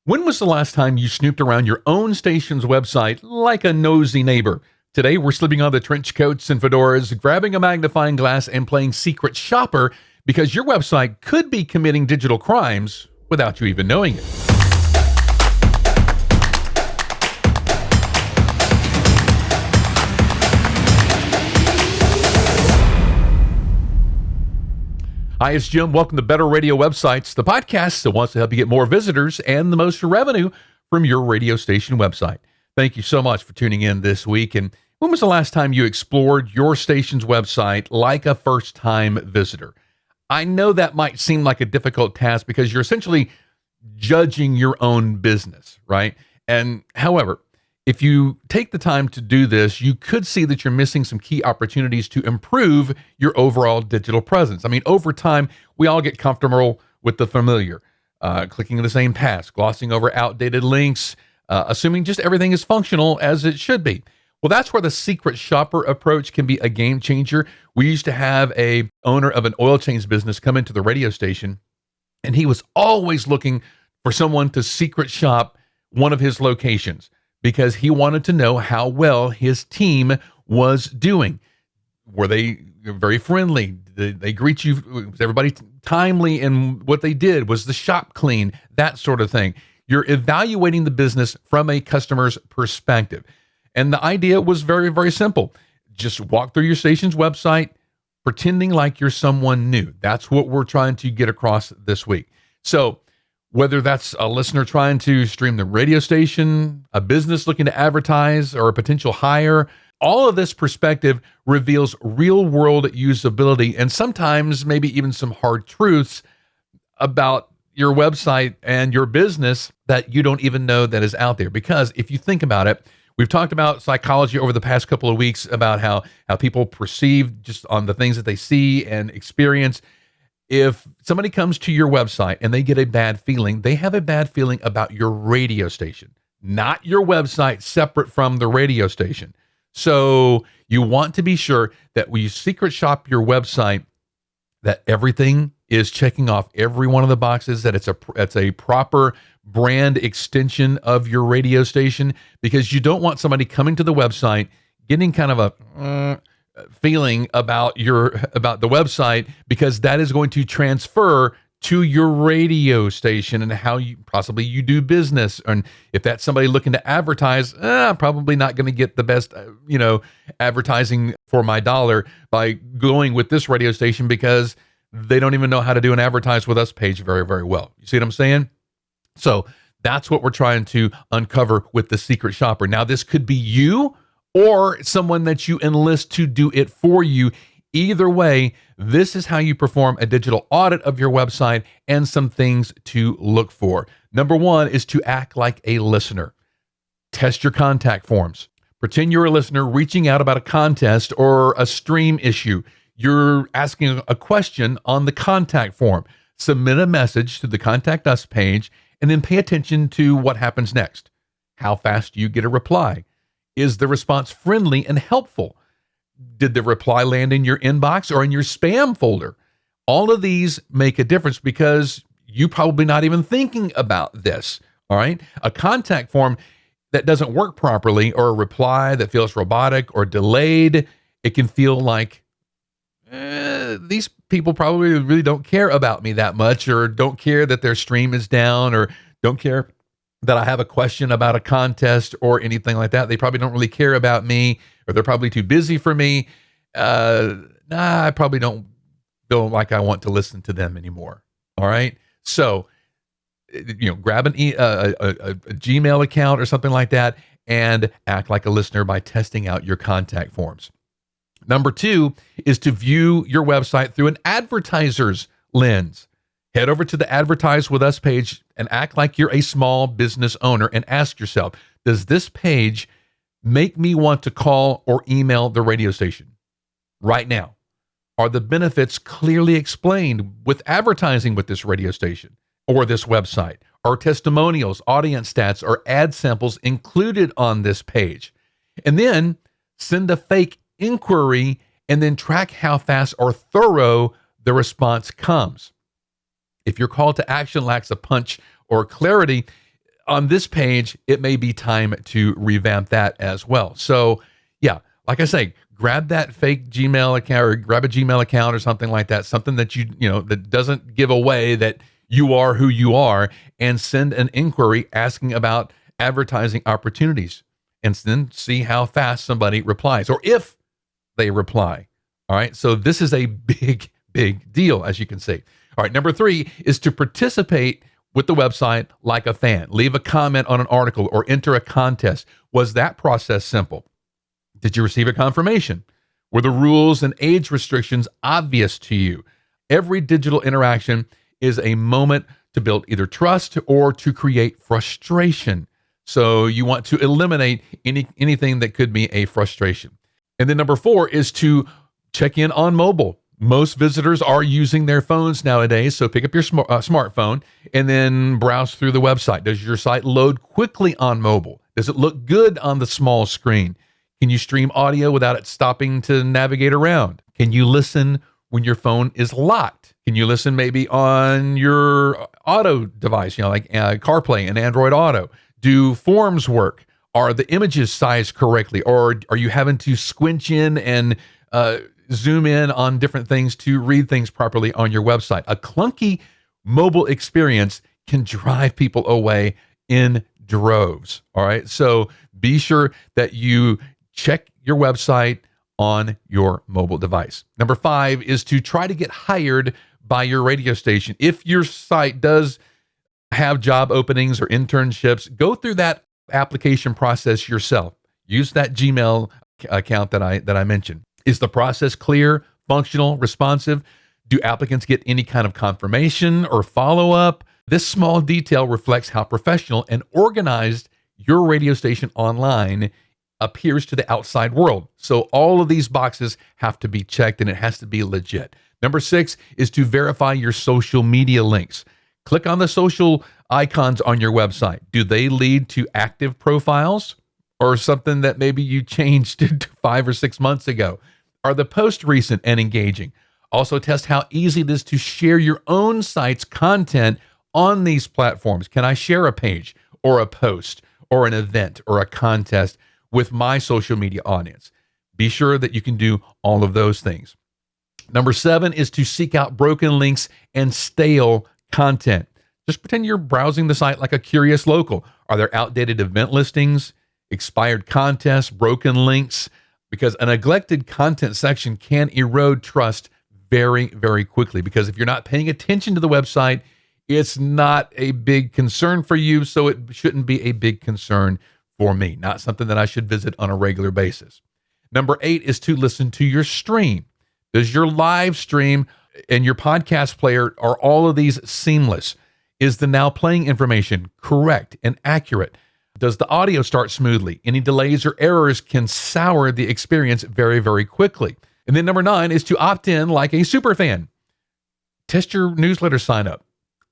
When was the last time you snooped around your own station's website like a nosy neighbor? Today, we're slipping on the trench coats and fedoras, grabbing a magnifying glass, and playing secret shopper because your website could be committing digital crimes without you even knowing it. Hi, it's Jim. Welcome to Better Radio Websites, the podcast that wants to help you get more visitors and the most revenue from your radio station website. Thank you so much for tuning in this week. And when was the last time you explored your station's website like a first-time visitor? I know that might seem like a difficult task because you're essentially judging your own business, right? And however, if you take the time to do this, you could see that you're missing some key opportunities to improve your overall digital presence. I mean, over time, we all get comfortable with the familiar, clicking the same task, glossing over outdated links, assuming just everything is functional as it should be. Well, that's where the secret shopper approach can be a game changer. We used to have a owner of an oil change business come into the radio station, and he was always looking for someone to secret shop one of his locations, because he wanted to know how well his team was doing. Were they very friendly? Did they greet you? Was everybody timely in what they did? Was the shop clean? That sort of thing. You're evaluating the business from a customer's perspective. And the idea was very, very simple. Just walk through your station's website, pretending like you're someone new. That's what we're trying to get across this week. So whether that's a listener trying to stream the radio station, a business looking to advertise, or a potential hire, all of this perspective reveals real-world usability and sometimes maybe even some hard truths about your website and your business that you don't even know that is out there. Because if you think about it, we've talked about psychology over the past couple of weeks about how people perceive just on the things that they see and experience. If somebody comes to your website and they get a bad feeling, they have a bad feeling about your radio station, not your website separate from the radio station. So you want to be sure that when you secret shop your website, that everything is checking off every one of the boxes, that it's a proper brand extension of your radio station, because you don't want somebody coming to the website getting kind of a feeling about the website, because that is going to transfer to your radio station and how you do business. And if that's somebody looking to advertise, probably not going to get the best advertising for my dollar by going with this radio station, because they don't even know how to do an advertise with us page very, very well. You see what I'm saying? So that's what we're trying to uncover with the secret shopper. Now, this could be you or someone that you enlist to do it for you. Either way, this is how you perform a digital audit of your website and some things to look for. Number one is to act like a listener. Test your contact forms. Pretend you're a listener reaching out about a contest or a stream issue. You're asking a question on the contact form. Submit a message to the Contact Us page and then pay attention to what happens next. How fast do you get a reply? Is the response friendly and helpful? Did the reply land in your inbox or in your spam folder? All of these make a difference because you probably not even thinking about this, all right? A contact form that doesn't work properly, or a reply that feels robotic or delayed, it can feel like, these people probably really don't care about me that much, or don't care that their stream is down, or don't care that I have a question about a contest or anything like that. They probably don't really care about me, or they're probably too busy for me. I probably don't feel like I want to listen to them anymore. All right. So, grab a Gmail account or something like that and act like a listener by testing out your contact forms. Number two is to view your website through an advertiser's lens. Head over to the Advertise With Us page and act like you're a small business owner and ask yourself, does this page make me want to call or email the radio station right now? Are the benefits clearly explained with advertising with this radio station or this website? Are testimonials, audience stats, or ad samples included on this page? And then send a fake inquiry and then track how fast or thorough the response comes. If your call to action lacks a punch or clarity, on this page, it may be time to revamp that as well. So yeah, like I say, grab that fake Gmail account or grab a Gmail account or something like that, something that that doesn't give away that you are who you are, and send an inquiry asking about advertising opportunities, and then see how fast somebody replies or if they reply. All right. So this is a big, big deal, as you can see. All right. Number 3 is to participate with the website like a fan. Leave a comment on an article or enter a contest. Was that process simple? Did you receive a confirmation? Were the rules and age restrictions obvious to you? Every digital interaction is a moment to build either trust or to create frustration. So you want to eliminate anything that could be a frustration. And then number 4 is to check in on mobile. Most visitors are using their phones nowadays, so pick up your smartphone and then browse through the website. Does your site load quickly on mobile? Does it look good on the small screen? Can you stream audio without it stopping to navigate around? Can you listen when your phone is locked? Can you listen maybe on your auto device, like CarPlay and Android Auto? Do forms work? Are the images sized correctly? Or are you having to squinch in and zoom in on different things to read things properly on your website? A clunky mobile experience can drive people away in droves. All right. So be sure that you check your website on your mobile device. Number 5 is to try to get hired by your radio station. If your site does have job openings or internships, go through that application process yourself. Use that Gmail account that I mentioned. Is the process clear, functional, responsive? Do applicants get any kind of confirmation or follow-up? This small detail reflects how professional and organized your radio station online appears to the outside world. So all of these boxes have to be checked, and it has to be legit. Number 6 is to verify your social media links. Click on the social icons on your website. Do they lead to active profiles or something that maybe you changed 5 or 6 months ago? Are the posts recent and engaging? Also test how easy it is to share your own site's content on these platforms. Can I share a page or a post or an event or a contest with my social media audience? Be sure that you can do all of those things. Number 7 is to seek out broken links and stale content. Just pretend you're browsing the site like a curious local. Are there outdated event listings, expired contests, broken links? Because a neglected content section can erode trust very, very quickly. Because if you're not paying attention to the website, it's not a big concern for you, so it shouldn't be a big concern for me. Not something that I should visit on a regular basis. Number 8 is to listen to your stream. Does your live stream and your podcast player, are all of these seamless? Is the now playing information correct and accurate? Does the audio start smoothly? Any delays or errors can sour the experience very, very quickly. And then number 9 is to opt in like a super fan. Test your newsletter sign up,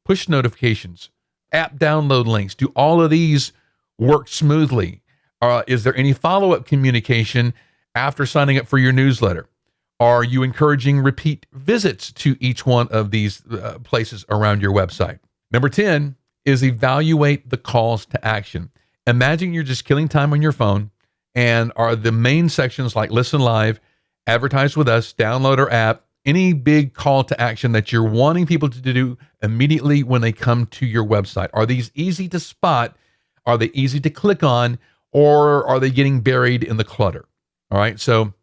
push notifications, app download links. Do all of these work smoothly? Is there any follow-up communication after signing up for your newsletter? Are you encouraging repeat visits to each one of these places around your website? Number 10 is evaluate the calls to action. Imagine you're just killing time on your phone, and are the main sections like listen live, advertise with us, download our app, any big call to action that you're wanting people to do immediately when they come to your website? Are these easy to spot? Are they easy to click on? Or are they getting buried in the clutter? All right. So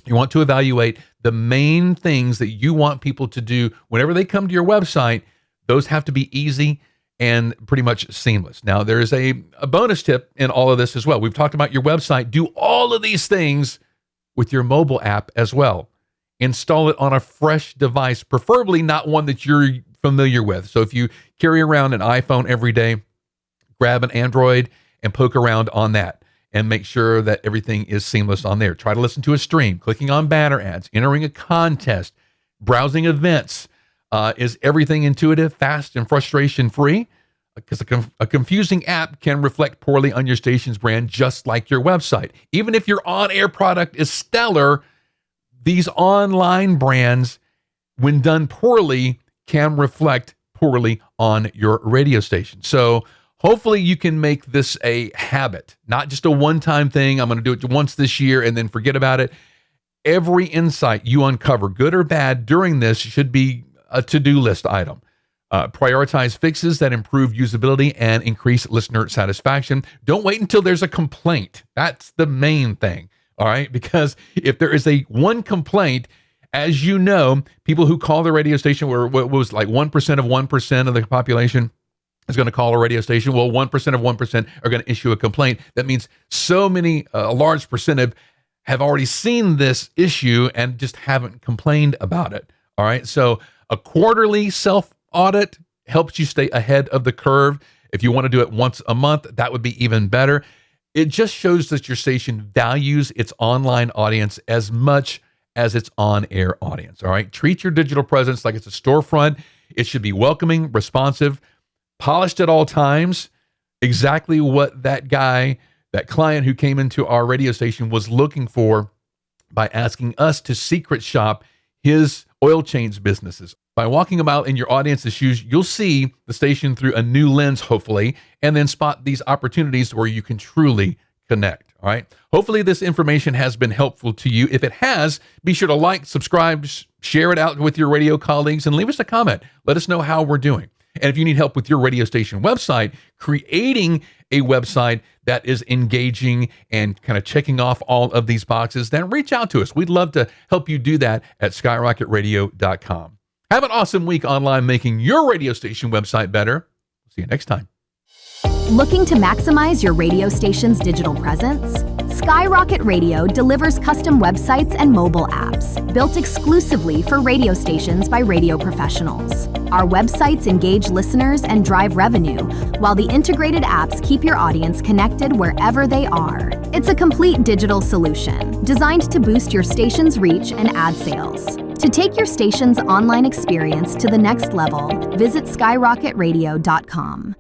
you want to evaluate the main things that you want people to do whenever they come to your website. Those have to be easy and pretty much seamless. Now, there's a bonus tip in all of this as well. We've talked about your website. Do all of these things with your mobile app as well. Install it on a fresh device, preferably not one that you're familiar with. So if you carry around an iPhone every day, grab an Android and poke around on that and make sure that everything is seamless on there. Try to listen to a stream, clicking on banner ads, entering a contest, browsing events. Is everything intuitive, fast, and frustration-free? Because a confusing app can reflect poorly on your station's brand, just like your website. Even if your on-air product is stellar, these online brands, when done poorly, can reflect poorly on your radio station. So hopefully you can make this a habit, not just a one-time thing. I'm going to do it once this year and then forget about it. Every insight you uncover, good or bad, during this should be a to-do list item. Prioritize fixes that improve usability and increase listener satisfaction. Don't wait until there's a complaint. That's the main thing, all right? Because if there is one complaint, as you know, people who call the radio station, where what was like 1% of 1% of the population is going to call a radio station. Well, 1% of 1% are going to issue a complaint. That means so many, a large percentage have already seen this issue and just haven't complained about it. All right. So a quarterly self-audit helps you stay ahead of the curve. If you want to do it once a month, that would be even better. It just shows that your station values its online audience as much as its on-air audience. All right. Treat your digital presence like it's a storefront. It should be welcoming, responsive, polished at all times. Exactly what that client who came into our radio station was looking for by asking us to secret shop his oil change businesses. By walking about in your audience's shoes, you'll see the station through a new lens, hopefully, and then spot these opportunities where you can truly connect. All right. Hopefully this information has been helpful to you. If it has, be sure to like, subscribe, share it out with your radio colleagues, and leave us a comment. Let us know how we're doing. And if you need help with your radio station website, creating a website that is engaging and kind of checking off all of these boxes, then reach out to us. We'd love to help you do that at skyrocketradio.com. Have an awesome week online making your radio station website better. See you next time. Looking to maximize your radio station's digital presence? Skyrocket Radio delivers custom websites and mobile apps built exclusively for radio stations by radio professionals. Our websites engage listeners and drive revenue, while the integrated apps keep your audience connected wherever they are. It's a complete digital solution designed to boost your station's reach and ad sales. To take your station's online experience to the next level, visit skyrocketradio.com.